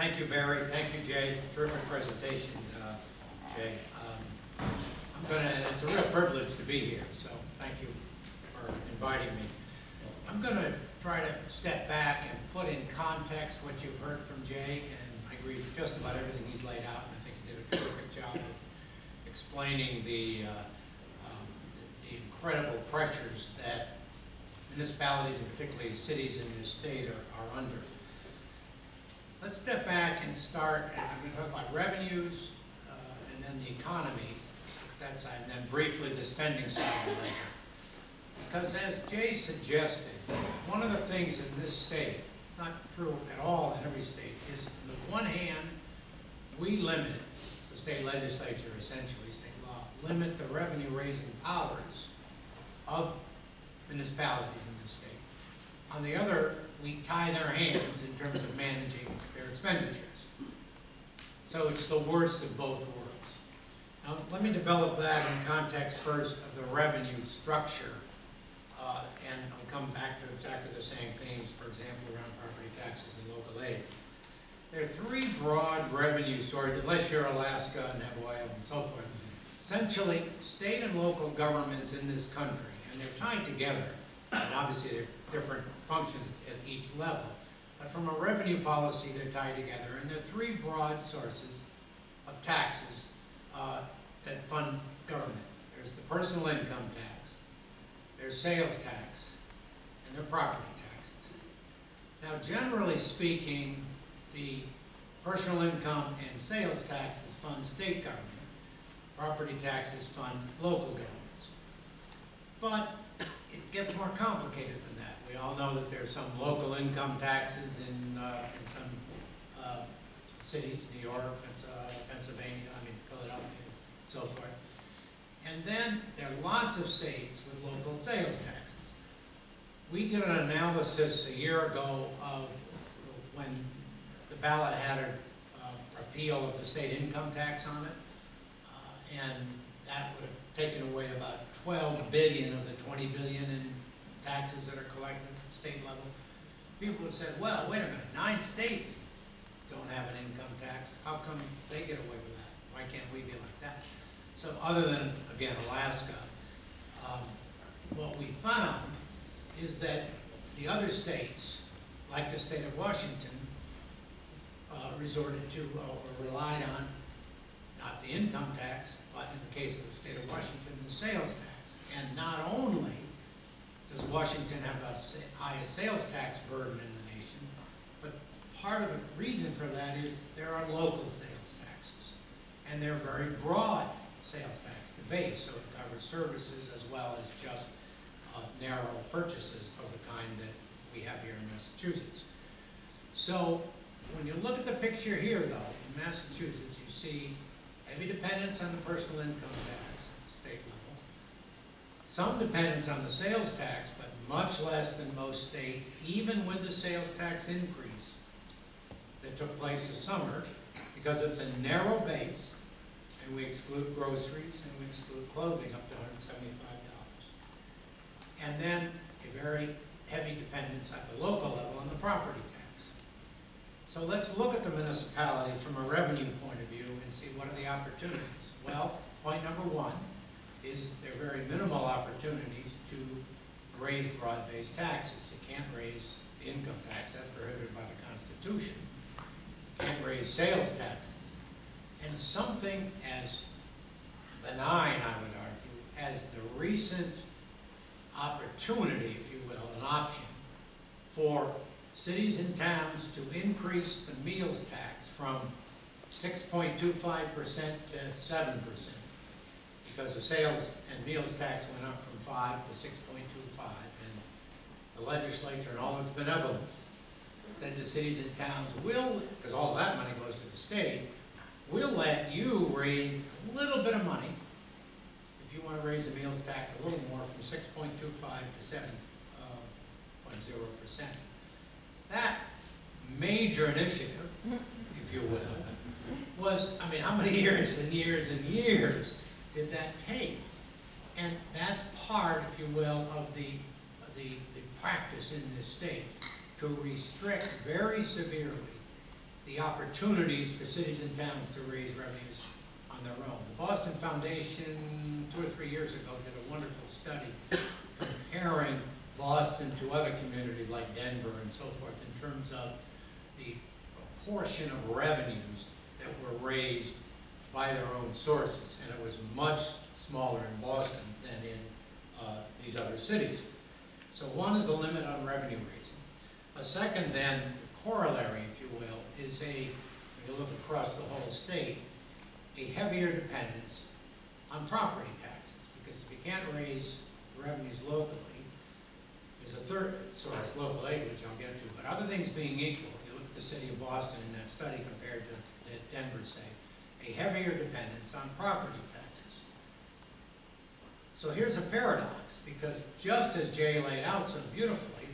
Thank you, Barry. Thank you, Jay. Terrific presentation, Jay. It's a real privilege to be here, so thank you for inviting me. I'm going to try to step back and put in context what you've heard from Jay, and I agree with just about everything he's laid out, and I think he did a terrific job of explaining the incredible pressures that municipalities, and particularly cities in this state, are under. Let's step back and start, and I'm going to talk about revenues, and then the economy, and then briefly the spending side of the ledger. Because as Jay suggested, one of the things in this state, it's not true at all in every state, is on the one hand, we limit, the state legislature essentially, state law, limit the revenue raising powers of municipalities in this state. On the other, we tie their hands in terms of managing their expenditures. So it's the worst of both worlds. Now, let me develop that in context first of the revenue structure, and I'll come back to exactly the same themes, for example, around property taxes and local aid. There are three broad revenue sources, unless you're Alaska and have oil and so forth. Essentially, state and local governments in this country, and they're tied together, and obviously they're different functions at each level, but from a revenue policy they're tied together, and there are three broad sources of taxes that fund government. There's the personal income tax, there's sales tax, and there's property taxes. Now, generally speaking, the personal income and sales taxes fund state government, property taxes fund local governments. But it gets more complicated than that. We all know that there's some local income taxes in some cities, New York, Pennsylvania, Philadelphia, and so forth. And then there are lots of states with local sales taxes. We did an analysis a year ago of when the ballot had a repeal of the state income tax on it, and that would have taken away about 12 billion of the 20 billion in taxes that are collected at the state level. People have said, well, wait a minute, 9 states don't have an income tax. How come they get away with that? Why can't we be like that? So other than, again, Alaska, what we found is that the other states, like the state of Washington, resorted to or relied on not the income tax, but in the case of the state of Washington, the sales tax. And not only does Washington have the highest sales tax burden in the nation, but part of the reason for that is there are local sales taxes. And they're very broad sales tax, the base, so it covers services as well as just narrow purchases of the kind that we have here in Massachusetts. So when you look at the picture here, though, in Massachusetts, you see heavy dependence on the personal income tax at the state level, some dependence on the sales tax, but much less than most states, even with the sales tax increase that took place this summer, because it's a narrow base, and we exclude groceries and we exclude clothing up to $175. And then a very heavy dependence at the local level on the property tax. So let's look at the municipalities from a revenue point of view and see what are the opportunities. Well, point number one is there are very minimal opportunities to raise broad-based taxes. You can't raise the income tax, that's prohibited by the Constitution. You can't raise sales taxes. And something as benign, I would argue, as the recent opportunity, if you will, an option for cities and towns to increase the meals tax from 6.25% to 7%, because the sales and meals tax went up from 5 to 6.25, and the legislature and all its benevolence said to cities and towns, will, because all that money goes to the state, we'll let you raise a little bit of money, if you want to raise the meals tax a little more, from 6.25 to 7.0%. That major initiative, if you will, was, how many years and years and years did that take? And that's part, if you will, of the practice in this state to restrict very severely the opportunities for cities and towns to raise revenues on their own. The Boston Foundation, 2 or 3 years ago, did a wonderful study comparing Boston to other communities like Denver and so forth in terms of the proportion of revenues that were raised by their own sources, and it was much smaller in Boston than in these other cities. So one is a limit on revenue raising. A second then, the corollary, if you will, is when you look across the whole state, a heavier dependence on property taxes, because if you can't raise revenues locally, there's a third source, local aid, which I'll get to, but other things being equal, if you look at the city of Boston in that study compared to Denver, say, a heavier dependence on property taxes. So here's a paradox, because just as Jay laid out so beautifully,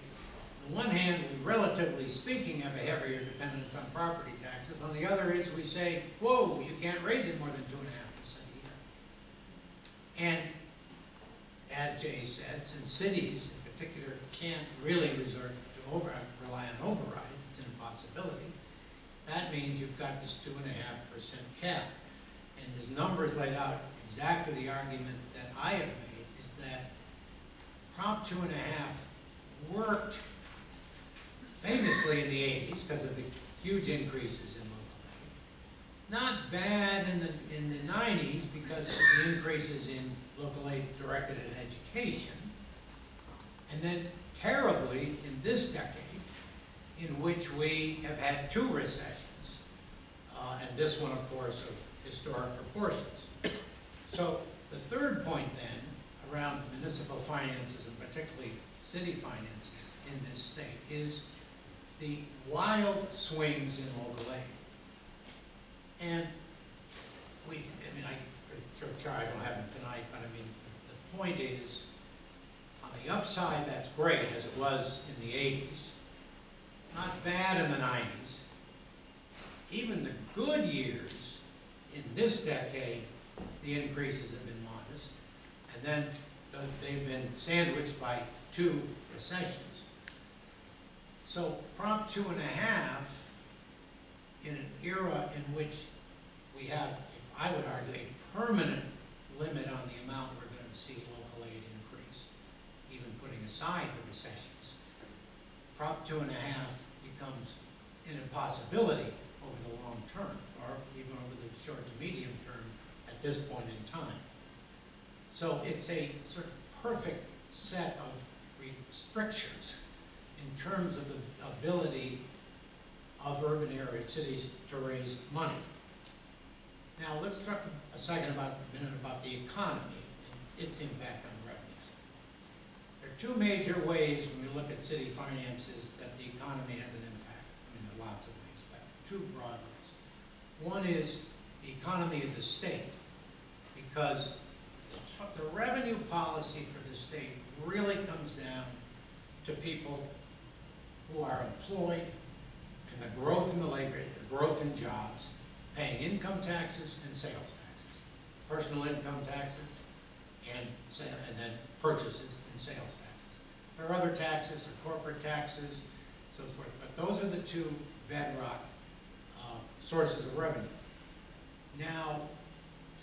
on the one hand, we relatively speaking have a heavier dependence on property taxes. On the other is we say, whoa, you can't raise it more than 2.5% a year. And as Jay said, since cities in particular can't really rely on overrides, it's an impossibility, that means you've got this 2.5% cap. And there's numbers laid out, exactly the argument that I have made is that Prop 2.5 worked famously in the 80s because of the huge increases in local aid. Not bad in the 90s because of the increases in local aid directed at education. And then terribly in this decade, in which we have had 2 recessions, and this one, of course, of historic proportions. So the third point then, around municipal finances, and particularly city finances in this state, is the wild swings in local aid. And I don't have them tonight, but I mean, the point is, on the upside, that's great, as it was in the 80s. Not bad in the 90s. Even the good years in this decade, the increases have been modest. And then they've been sandwiched by 2 recessions. So Prop 2.5, in an era in which we have, I would argue, a permanent limit on the amount we're going to see local aid increase, even putting aside the recessions, Prop 2.5 becomes an impossibility over the long term, or even over the short to medium term at this point in time. So it's a sort of perfect set of restrictions in terms of the ability of urban area cities to raise money. Now let's talk a minute about the economy and its impact on revenues. There are 2 major ways when we look at city finances that the economy has an impact. I mean, there are lots of ways, but 2 broad ways. One is the economy of the state, because the revenue policy for the state really comes down to people who are employed and the growth in the labor, the growth in jobs, paying income taxes and sales taxes, personal income taxes, and then purchases and sales taxes. There are other taxes, or corporate taxes, so forth, but those are the 2 bedrock sources of revenue. Now,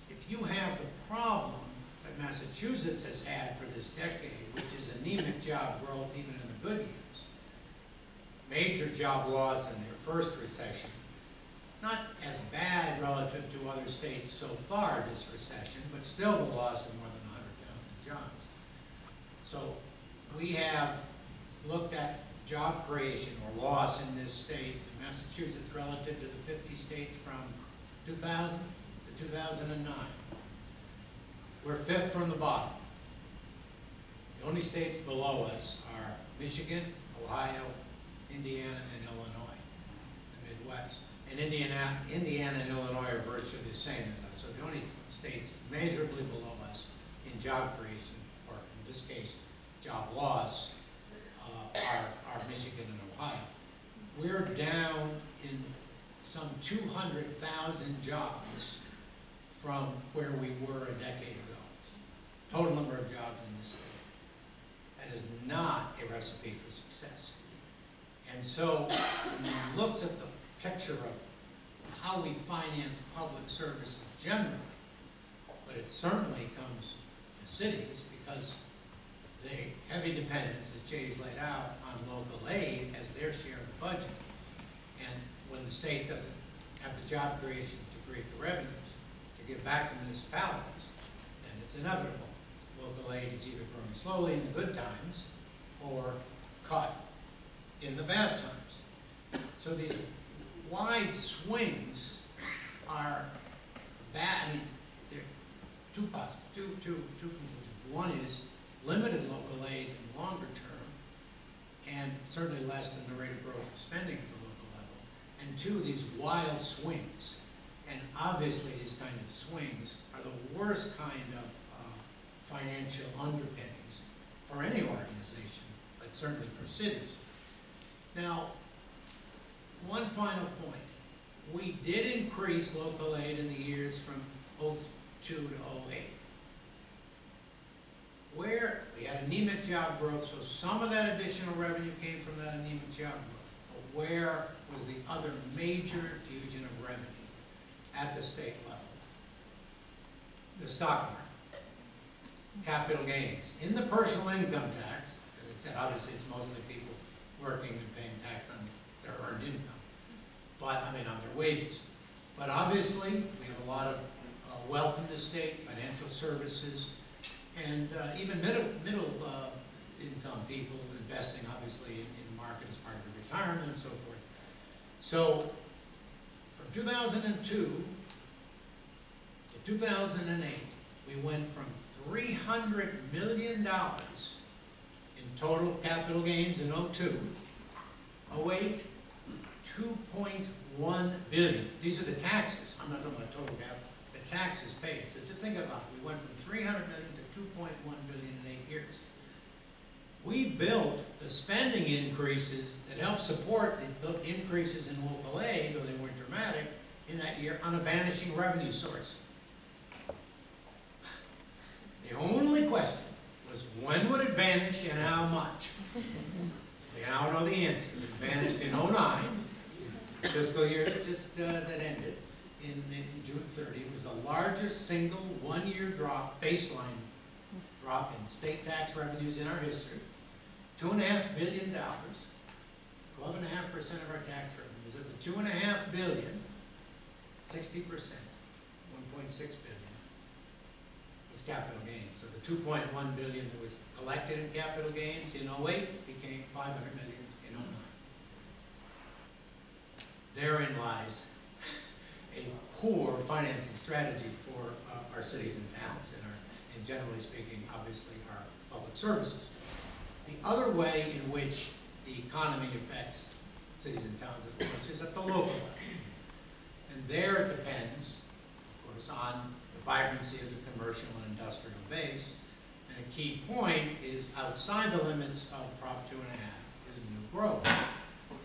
if you have the problem that Massachusetts has had for this decade, which is anemic job growth even in the good years, major job loss in their first recession, not as bad relative to other states so far this recession, but still the loss of more than 100,000 jobs. So we have looked at job creation or loss in this state in Massachusetts relative to the 50 states from 2000 to 2009. We're 5th from the bottom. The only states below us are Michigan, Ohio, Indiana, and Illinois, the Midwest. And Indiana and Illinois are virtually the same as us. So the only states measurably below us in job creation, or in this case, job loss, are Michigan and Ohio. We're down in some 200,000 jobs from where we were a decade ago. Total number of jobs in this state. That is not a recipe for success. And so when one looks at the picture of how we finance public services generally, but it certainly comes to cities because the heavy dependence, as Jay's laid out, on local aid as their share of the budget. And when the state doesn't have the job creation to create the revenues to give back to municipalities, then it's inevitable. Local aid is either growing slowly in the good times or cut in the bad times. So these wide swings are bad. I mean, there are two conclusions. One is limited local aid in longer term, and certainly less than the rate of growth of spending at the local level. And two, these wild swings. And obviously these kind of swings are the worst kind of financial underpinnings for any organization, but certainly for cities. Now, one final point. We did increase local aid in the years from 2002 to 2008. Where we had anemic job growth, so some of that additional revenue came from that anemic job growth. But where was the other major infusion of revenue at the state level? The stock market. Capital gains. In the personal income tax, as I said, obviously it's mostly people working and paying tax on their earned income, but I mean on their wages. But obviously we have a lot of wealth in the state, financial services, and even middle income people investing obviously in the market as part of their retirement and so forth. So from 2002 to 2008, we went from $300 million in total capital gains in 2002, 2008, $2.1 billion. These are the taxes. I'm not talking about total capital. The taxes paid. So just think about it. We went from $300 million to $2.1 billion in 8 years. We built the spending increases that helped support the increases in local aid, though they weren't dramatic, in that year on a vanishing revenue source. The only question was when would it vanish and how much? We now know the answer. It vanished in 2009, fiscal year that ended in June 30. It was the largest single one-year drop, baseline drop in state tax revenues in our history. $2.5 billion, 12.5% of our tax revenues. Of the $2.5 billion, 60%, $1.6 billion. Capital gains. So the $2.1 billion that was collected in capital gains in 2008 became $500 million in 2009. Therein lies a poor financing strategy for our cities and towns and generally speaking, obviously, our public services. The other way in which the economy affects cities and towns, of course, is at the local level. And there it depends, of course, on the vibrancy of the commercial and industrial base. And a key point is outside the limits of Prop 2.5 is new growth.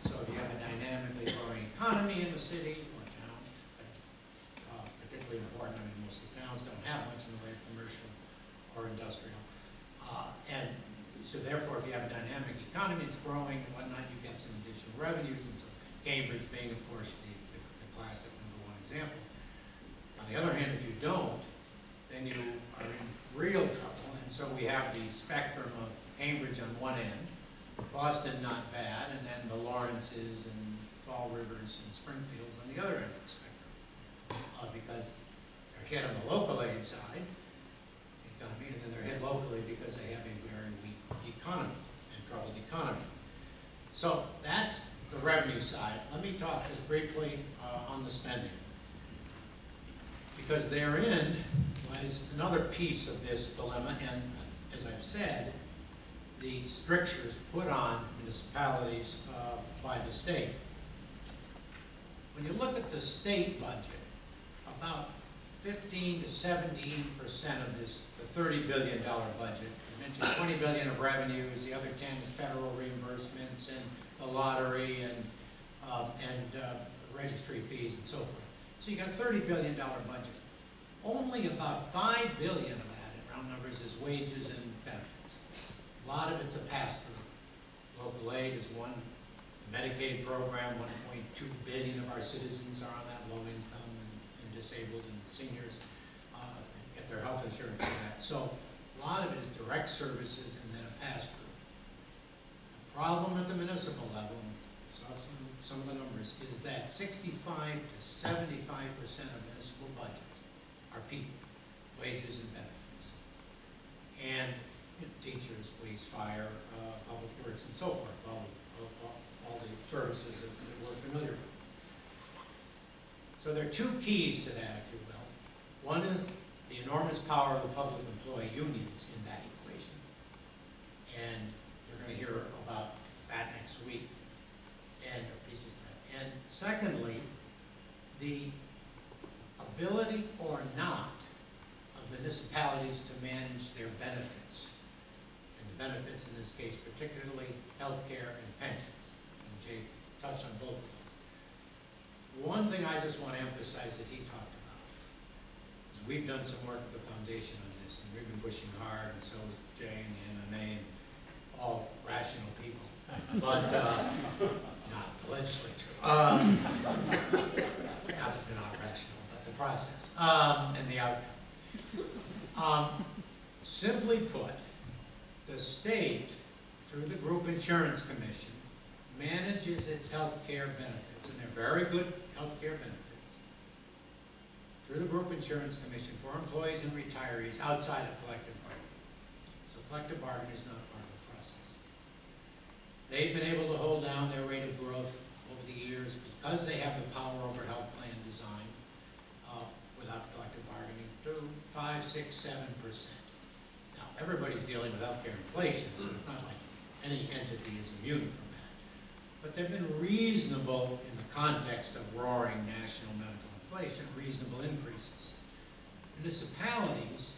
So if you have a dynamically growing economy in the city or town, particularly important, I mean most of the towns don't have much in the way of commercial or industrial. And so therefore if you have a dynamic economy, it's growing and whatnot, you get some additional revenues. And so Cambridge being, of course, the classic #1 example. On the other hand, if you don't, then you are in real trouble. And so we have the spectrum of Cambridge on one end, Boston not bad, and then the Lawrences and Fall Rivers and Springfields on the other end of the spectrum. Because they're hit on the local aid side, economy, and then they're hit locally because they have a very weak economy and troubled economy. So that's the revenue side. Let me talk just briefly on the spending. Because therein lies another piece of this dilemma, and as I've said, the strictures put on municipalities by the state. When you look at the state budget, about 15 to 17% of this, the $30 billion budget, I mentioned $20 billion of revenues, the other 10 is federal reimbursements and the lottery and registry fees and so forth. So you got a $30 billion budget. Only about $5 billion of that, in round numbers, is wages and benefits. A lot of it's a pass-through. Local aid is one Medicaid program, 1.2 billion of our citizens are on that, low income and disabled and seniors, get their health insurance for that. So a lot of it is direct services and then a pass-through. The problem at the municipal level, and saw some of the numbers, is that 65 to 75% of municipal budgets are people, wages and benefits. And teachers, police, fire, public works, and so forth, all the services that we're familiar with. So there are two keys to that, if you will. One is the enormous power of the public employee unions in that equation. And you're going to hear about that next week, and pieces of that. And secondly, the ability or not of municipalities to manage their benefits. And the benefits in this case, particularly health care and pensions. And Jay touched on both of those. One thing I just want to emphasize that he talked about is we've done some work at the foundation on this, and we've been pushing hard, and so is Jay and the MMA and all rational people, but not the legislature. Not that they're not rational, but the process and the outcome. Simply put, the state, through the Group Insurance Commission, manages its health care benefits, and they're very good health care benefits, through the Group Insurance Commission for employees and retirees outside of collective bargaining. So collective bargaining is not part of the process. They've been able to hold down their rate of growth over the years because they have the power over health plan design without collective bargaining to 5, 6, 7%. Now, everybody's dealing with healthcare inflation, so it's not like any entity is immune from that. But they've been reasonable in the context of roaring national medical inflation, reasonable increases. Municipalities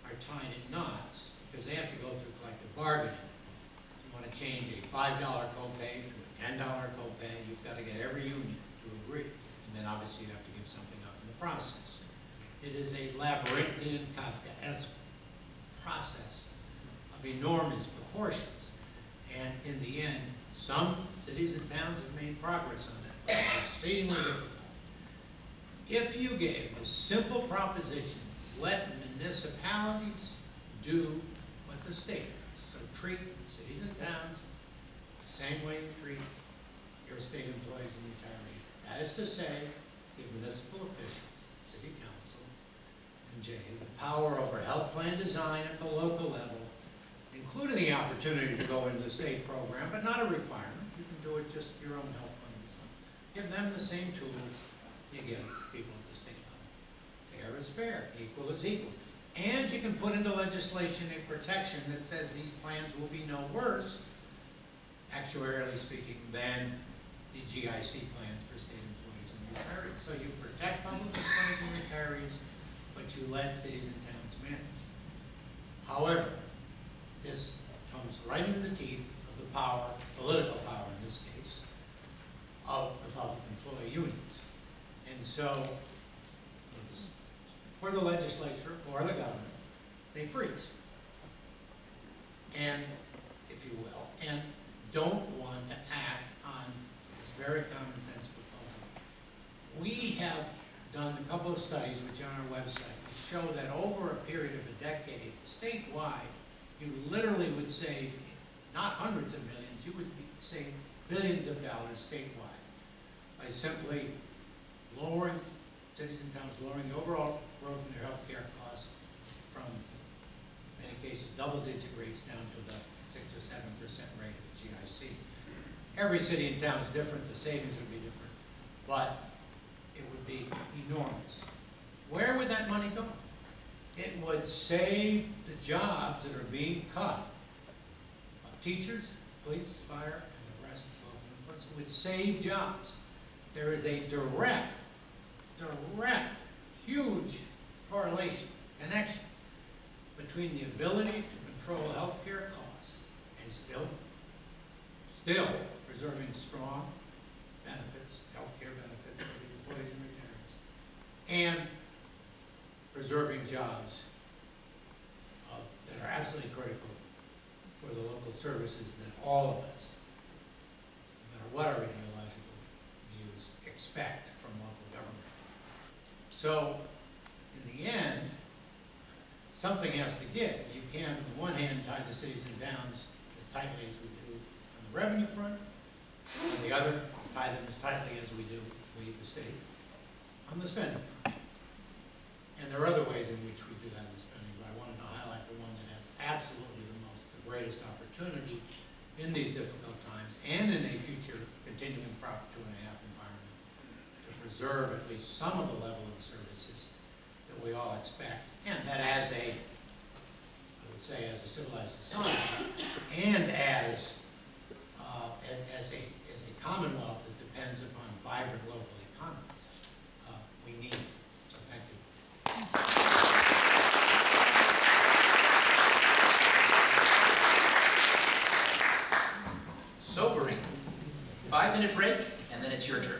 are tied in knots because they have to go through collective bargaining. If you want to change a $5 copay to a $10 copay, you've got to get every union to agree. And then obviously you have to give something up in the process. It is a labyrinthian, Kafkaesque process of enormous proportions. And in the end, some cities and towns have made progress on it, but it's exceedingly difficult. If you gave a simple proposition, let municipalities do what the state does. So treat cities and towns the same way you treat your state employees and retirees. That is to say, give municipal officials, the city council, and Jay, the power over health plan design at the local level, including the opportunity to go into the state program, but not a requirement. You can do it just your own health plan design. Give them the same tools you give people at the state level. Fair is fair, equal is equal. And you can put into legislation a protection that says these plans will be no worse, actuarially speaking, than the GIC plans for state employees and retirees. So you protect public employees and retirees, but you let cities and towns manage. However, this comes right in the teeth of the power, political power in this case, of the public employee unions. And so, for the legislature or the governor, they freeze. And, if you will, and don't want to act on this very common sense proposal. We have done a couple of studies, which are on our website, which show that over a period of a decade, statewide, you literally would save not hundreds of millions, you would save billions of dollars statewide by simply lowering, cities and towns lowering the overall growth in their health care costs from, in many cases, double-digit rates down to the 6 or 7% rate of the GIC. Every city and town is different, the savings would be different, but it would be enormous. Where would that money go? It would save the jobs that are being cut of teachers, police, fire, and the rest of local employees. It would save jobs. There is a direct, huge correlation, connection between the ability to control healthcare costs and still preserving strong benefits, healthcare benefits for the employees and retirees, and preserving jobs that are absolutely critical for the local services that all of us, no matter what our ideological views expect from local government. So, in the end, something has to give. You can't, on the one hand, tie the cities and towns as tightly as we do on the revenue front. On the other, tie them as tightly as we do, we, the state, on the spending front. And there are other ways in which we do that in spending, but I wanted to highlight the one that has absolutely the greatest opportunity in these difficult times and in a future continuing Prop 2.5 environment to preserve at least some of the level of services that we all expect, and that as a, I would say, as a civilized society, and as a commonwealth that depends upon vibrant local economies, we need. So thank you. Sobering. 5-minute break, and then it's your turn.